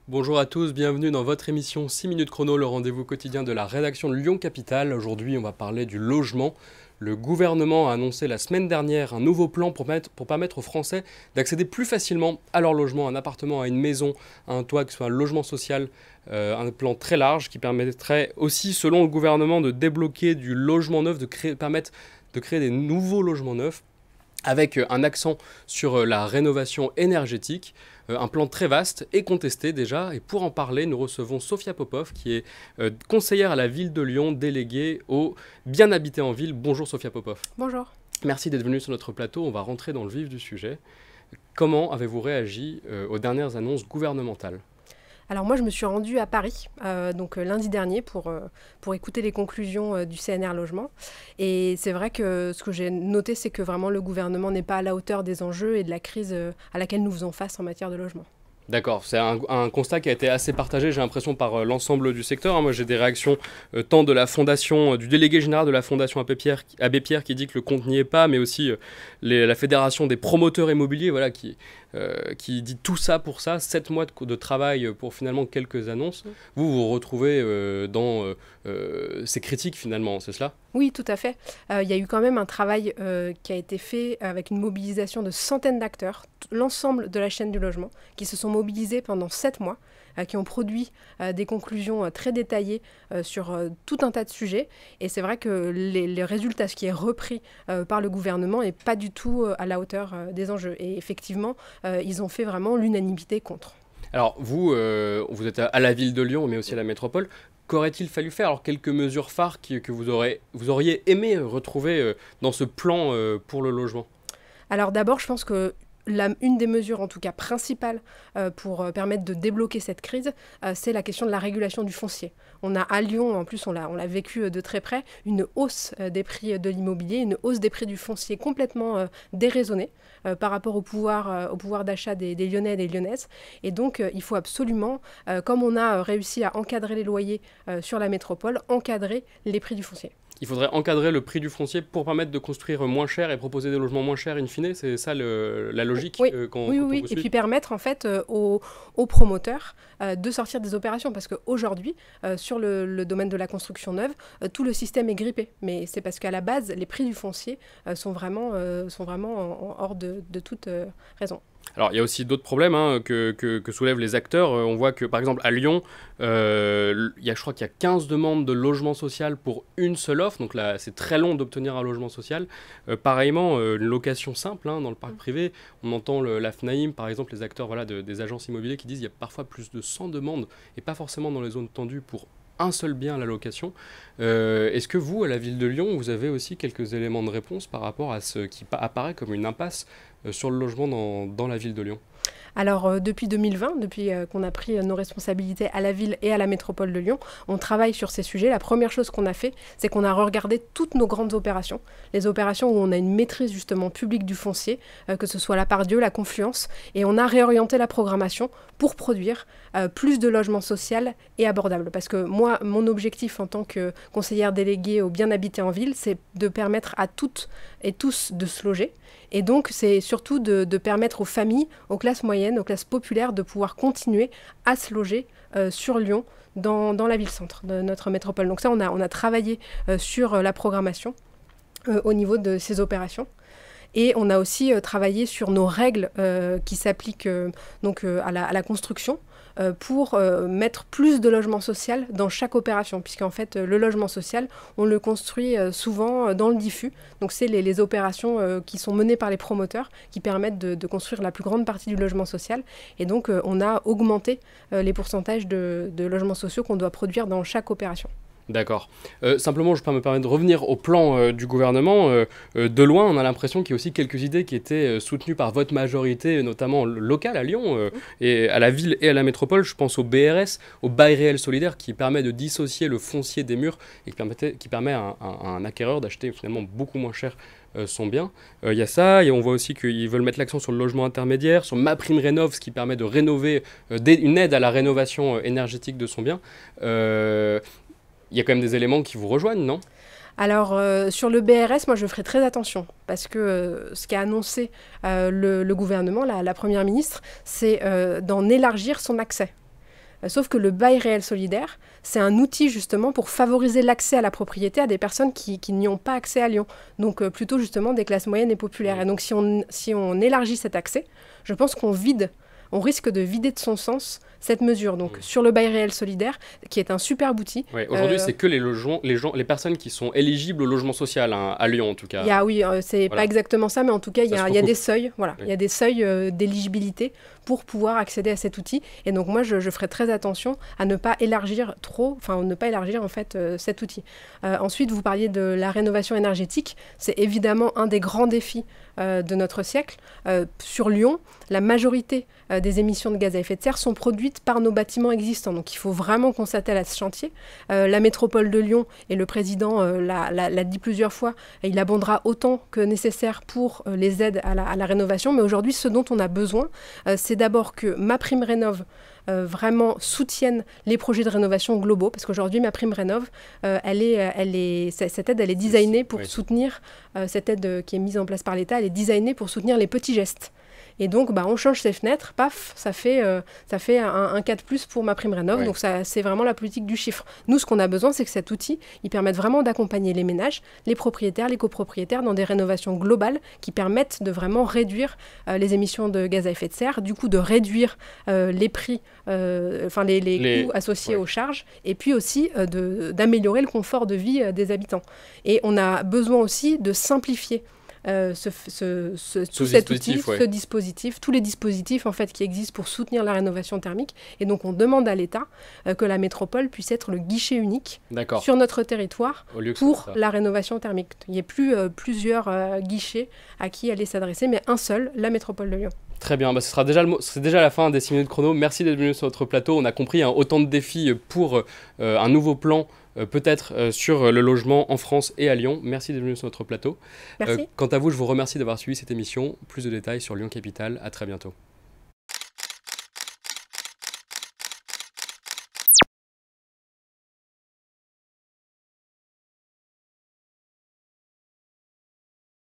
Bonjour à tous, bienvenue dans votre émission 6 minutes chrono, le rendez-vous quotidien de la rédaction de Lyon Capitale. Aujourd'hui, on va parler du logement. Le gouvernement a annoncé la semaine dernière un nouveau plan pour permettre aux Français d'accéder plus facilement à leur logement, un appartement, à une maison, à un toit, que ce soit un logement social, un plan très large qui permettrait aussi, selon le gouvernement, de débloquer du logement neuf, permettre de créer des nouveaux logements neufs avec un accent sur la rénovation énergétique, un plan très vaste et contesté déjà. Et pour en parler, nous recevons Sofia Popov, qui est conseillère à la ville de Lyon, déléguée au bien habité en ville. Bonjour Sofia Popov. Bonjour. Merci d'être venue sur notre plateau. On va rentrer dans le vif du sujet. Comment avez-vous réagi aux dernières annonces gouvernementales ? Alors moi je me suis rendue à Paris lundi dernier pour écouter les conclusions du CNR Logement et c'est vrai que ce que j'ai noté c'est que vraiment le gouvernement n'est pas à la hauteur des enjeux et de la crise à laquelle nous faisons face en matière de logement. D'accord, c'est un constat qui a été assez partagé, j'ai l'impression, par l'ensemble du secteur. Moi, j'ai des réactions tant de la fondation, du délégué général de la fondation Abbé Pierre qui dit que le compte n'y est pas, mais aussi la fédération des promoteurs immobiliers, voilà, qui dit tout ça pour ça, 7 mois de travail pour finalement quelques annonces. Vous vous retrouvez dans ces critiques finalement, c'est cela ? Oui, tout à fait. Il y a eu quand même un travail qui a été fait avec une mobilisation de centaines d'acteurs, l'ensemble de la chaîne du logement, qui se sont mobilisés pendant 7 mois, qui ont produit des conclusions très détaillées sur tout un tas de sujets. Et c'est vrai que les résultats, ce qui est repris par le gouvernement, n'est pas du tout à la hauteur des enjeux. Et effectivement, ils ont fait vraiment l'unanimité contre. Alors vous êtes à la ville de Lyon, mais aussi à la métropole. Qu'aurait-il fallu faire? Alors quelques mesures phares que vous auriez aimé retrouver dans ce plan pour le logement? Alors d'abord, je pense que une des mesures, en tout cas principales, pour permettre de débloquer cette crise, c'est la question de la régulation du foncier. On a à Lyon, en plus on l'a vécu de très près, une hausse des prix de l'immobilier, une hausse des prix du foncier complètement déraisonnée par rapport au pouvoir d'achat des Lyonnais et des Lyonnaises. Et donc il faut absolument, comme on a réussi à encadrer les loyers sur la métropole, encadrer les prix du foncier. Il faudrait encadrer le prix du foncier pour permettre de construire moins cher et proposer des logements moins chers in fine. C'est ça la logique oui, oui. Et puis permettre en fait aux promoteurs de sortir des opérations. Parce qu'aujourd'hui, sur le domaine de la construction neuve, tout le système est grippé. Mais c'est parce qu'à la base, les prix du foncier sont vraiment hors de toute raison. Alors, il y a aussi d'autres problèmes que soulèvent les acteurs. On voit que, par exemple, à Lyon, je crois qu'il y a 15 demandes de logement social pour une seule offre. Donc là, c'est très long d'obtenir un logement social. Pareillement, une location simple dans le parc privé. On entend la FNAIM, par exemple, les acteurs des agences immobilières qui disent qu'il y a parfois plus de 100 demandes, et pas forcément dans les zones tendues, pour un seul bien à la location. Est-ce que vous, à la ville de Lyon, vous avez aussi quelques éléments de réponse par rapport à ce qui apparaît comme une impasse sur le logement dans la ville de Lyon? Alors depuis 2020, depuis qu'on a pris nos responsabilités à la ville et à la métropole de Lyon, on travaille sur ces sujets. La première chose qu'on a fait, c'est qu'on a regardé toutes nos grandes opérations, les opérations où on a une maîtrise justement publique du foncier, que ce soit la Part-Dieu, la Confluence, et on a réorienté la programmation pour produire plus de logements sociaux et abordables. Parce que moi, mon objectif en tant que conseillère déléguée au bien habité en ville, c'est de permettre à toutes et tous de se loger. Et donc, c'est surtout de permettre aux familles, aux classes moyennes, aux classes populaires de pouvoir continuer à se loger sur Lyon, dans la ville-centre de notre métropole. Donc ça, on a travaillé sur la programmation au niveau de ces opérations. Et on a aussi travaillé sur nos règles qui s'appliquent à la construction pour mettre plus de logement social dans chaque opération, puisqu'en fait le logement social, on le construit souvent dans le diffus. Donc c'est les opérations qui sont menées par les promoteurs qui permettent de construire la plus grande partie du logement social. Et donc on a augmenté les pourcentages de logements sociaux qu'on doit produire dans chaque opération. D'accord. Simplement, je peux me permettre de revenir au plan du gouvernement. De loin, on a l'impression qu'il y a aussi quelques idées qui étaient soutenues par votre majorité, notamment locale à Lyon, et à la ville et à la métropole. Je pense au BRS, au bail réel solidaire, qui permet de dissocier le foncier des murs et qui permet à un acquéreur d'acheter finalement beaucoup moins cher son bien. Il y a ça, et on voit aussi qu'ils veulent mettre l'accent sur le logement intermédiaire, sur MaPrimeRénov', ce qui permet de rénover, une aide à la rénovation énergétique de son bien. Il y a quand même des éléments qui vous rejoignent, non? Alors, sur le BRS, moi, je ferai très attention parce que ce qu'a annoncé le gouvernement, la Première ministre, c'est d'en élargir son accès. Sauf que le bail réel solidaire, c'est un outil justement pour favoriser l'accès à la propriété à des personnes qui n'y ont pas accès à Lyon. Donc plutôt justement des classes moyennes et populaires. Et donc si on élargit cet accès, je pense on risque de vider de son sens cette mesure. Donc sur le bail réel solidaire, qui est un superbe outil. Ouais, aujourd'hui, c'est que les personnes qui sont éligibles au logement social, hein, à Lyon en tout cas. C'est pas exactement ça, mais en tout cas, il y a des seuils. Voilà, il y a des seuils d'éligibilité pour pouvoir accéder à cet outil. Et donc moi, je ferai très attention à ne pas élargir en fait cet outil. Ensuite, vous parliez de la rénovation énergétique. C'est évidemment un des grands défis de notre siècle. Sur Lyon, la majorité des émissions de gaz à effet de serre sont produites par nos bâtiments existants. Donc il faut vraiment qu'on s'attelle à ce chantier. La métropole de Lyon, et le président l'a dit plusieurs fois, il abondera autant que nécessaire pour les aides à la rénovation. Mais aujourd'hui, ce dont on a besoin, c'est d'abord que MaPrimeRénov' vraiment soutienne les projets de rénovation globaux, parce qu'aujourd'hui, MaPrimeRénov', cette aide, elle est designée pour soutenir, cette aide qui est mise en place par l'État, elle est designée pour soutenir les petits gestes. Et donc, on change ses fenêtres, paf, ça fait un cas de plus pour MaPrimeRénov'. Ouais. Donc, c'est vraiment la politique du chiffre. Nous, ce qu'on a besoin, c'est que cet outil, il permette vraiment d'accompagner les ménages, les propriétaires, les copropriétaires dans des rénovations globales qui permettent de vraiment réduire les émissions de gaz à effet de serre, du coup, de réduire les prix, les coûts associés aux charges, et puis aussi d'améliorer le confort de vie des habitants. Et on a besoin aussi de simplifier ce dispositif, tous les dispositifs en fait qui existent pour soutenir la rénovation thermique. Et donc on demande à l'État que la métropole puisse être le guichet unique sur notre territoire pour la rénovation thermique. Il n'y ait plus plusieurs guichets à qui aller s'adresser, mais un seul, la métropole de Lyon. Très bien, c'est déjà la fin des 6 minutes chrono. Merci d'être venu sur notre plateau. On a compris autant de défis pour un nouveau plan peut-être sur le logement en France et à Lyon. Merci d'être venu sur notre plateau. Merci. Quant à vous, je vous remercie d'avoir suivi cette émission. Plus de détails sur Lyon Capitale. À très bientôt.